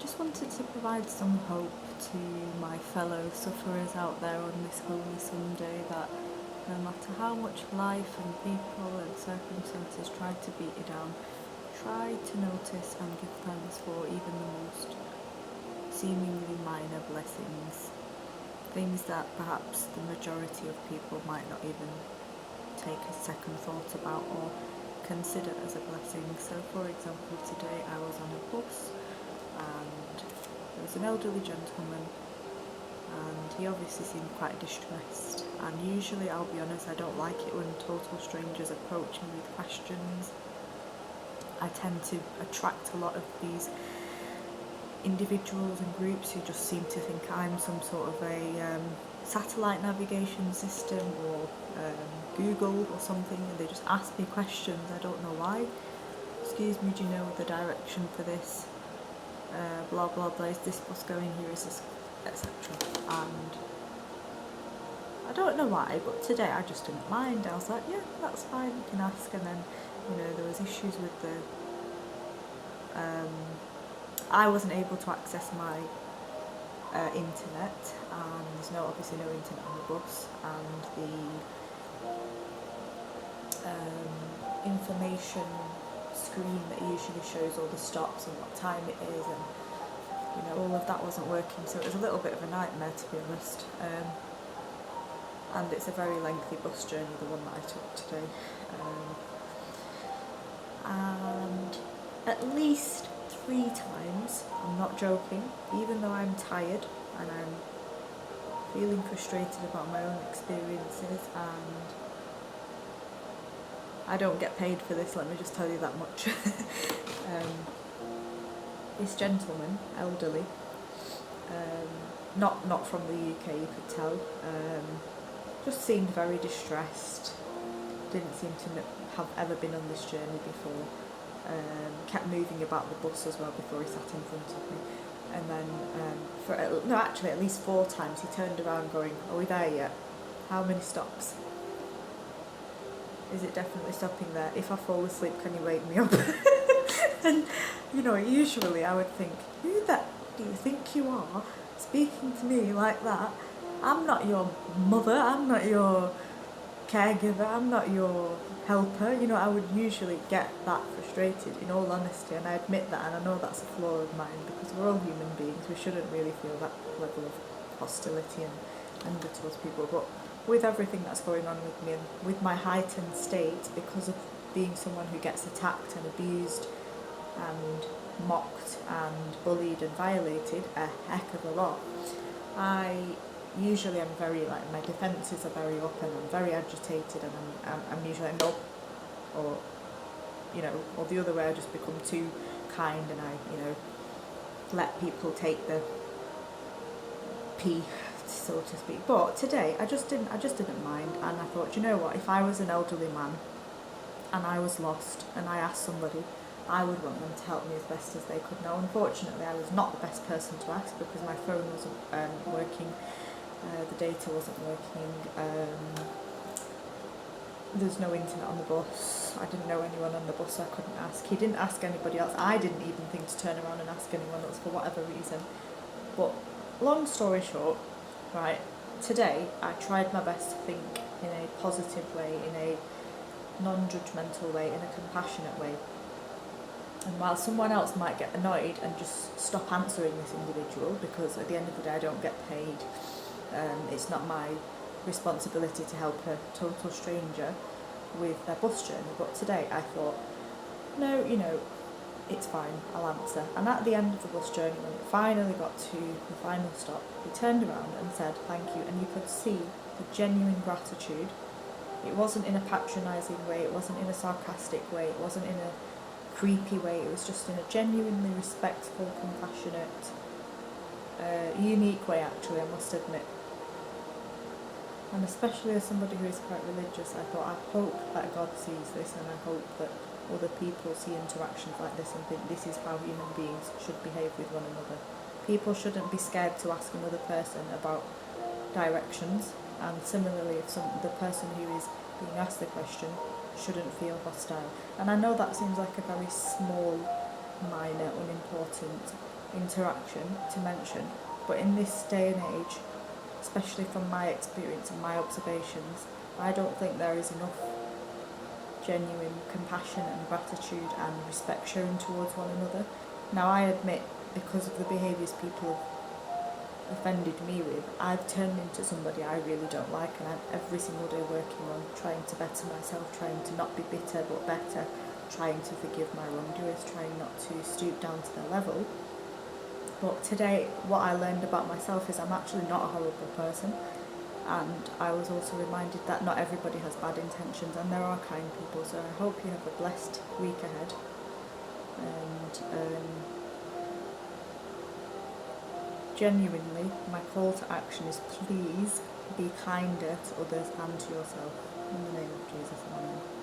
just wanted to provide some hope to my fellow sufferers out there on this Holy Sunday that no matter how much life and people and circumstances try to beat you down, try to notice and give thanks for even the most seemingly minor blessings. Things that perhaps the majority of people might not even take a second thought about or consider as a blessing. So for example, today I was on a bus and there was an elderly gentleman and he obviously seemed quite distressed, and usually, I'll be honest, I don't like it when total strangers approach me with questions. I tend to attract a lot of these individuals and groups who just seem to think I'm some sort of a satellite navigation system or Google or something, and they just ask me questions. I don't know why. Excuse me, do you know the direction for this? Blah blah blah, is this bus going here, is this, etc. And I don't know why, but today I just didn't mind. I was like, yeah, that's fine, you can ask. And then, there was issues with the I wasn't able to access my internet, and there's obviously no internet on the bus, and the information screen that usually shows all the stops and what time it is, and all of that wasn't working, so it was a little bit of a nightmare, to be honest. And it's a very lengthy bus journey, the one that I took today. And at least 3 times, I'm not joking, even though I'm tired and I'm feeling frustrated about my own experiences, and I don't get paid for this, let me just tell you that much. This gentleman, elderly, not from the UK, you could tell, just seemed very distressed, didn't seem to have ever been on this journey before, kept moving about the bus as well before he sat in front of me, and then at least 4 times he turned around going, are we there yet? How many stops? Is it definitely stopping there? If I fall asleep, can you wake me up? And usually I would think, who the do you think you are, speaking to me like that? I'm not your mother, I'm not your caregiver, I'm not your helper. I would usually get that frustrated, in all honesty, and I admit that, and I know that's a flaw of mine, because we're all human beings, we shouldn't really feel that level of hostility and anger towards people. But with everything that's going on with me, and with my heightened state because of being someone who gets attacked and abused and mocked and bullied and violated a heck of a lot, I usually am very, my defences are very up, and I'm very agitated, and I'm usually no, or or the other way, I just become too kind, and I let people take the pee, so to speak. But today I just didn't mind, and I thought, what, if I was an elderly man and I was lost and I asked somebody, I would want them to help me as best as they could. Now, unfortunately, I was not the best person to ask because my phone wasn't working, the data wasn't working, there's no internet on the bus, I didn't know anyone on the bus, so I couldn't ask. He didn't ask anybody else. I didn't even think to turn around and ask anyone else for whatever reason. But long story short, right, today I tried my best to think in a positive way, in a non-judgmental way, in a compassionate way. And while someone else might get annoyed and just stop answering this individual, because at the end of the day I don't get paid, it's not my responsibility to help a total stranger with their bus journey, but today I thought, no, it's fine, I'll answer. And at the end of the bus journey, when it finally got to the final stop, he turned around and said thank you, and you could see the genuine gratitude. It wasn't in a patronising way, it wasn't in a sarcastic way, it wasn't in a creepy way, it was just in a genuinely respectful, compassionate, unique way, actually, I must admit. And especially as somebody who is quite religious, I thought, I hope that God sees this, and I hope that other people see interactions like this and think this is how human beings should behave with one another. People shouldn't be scared to ask another person about directions, and similarly, if the person who is being asked the question shouldn't feel hostile. And I know that seems like a very small, minor, unimportant interaction to mention, but in this day and age, especially from my experience and my observations, I don't think there is enough genuine compassion and gratitude and respect shown towards one another. Now, I admit, because of the behaviours people have offended me with, I've turned into somebody I really don't like, and I'm every single day working on trying to better myself, trying to not be bitter but better, trying to forgive my wrongdoers, trying not to stoop down to their level. But today, what I learned about myself is I'm actually not a horrible person, and I was also reminded that not everybody has bad intentions and there are kind people. So I hope you have a blessed week ahead, and genuinely, my call to action is please be kinder to others and to yourself. In the name of Jesus, amen.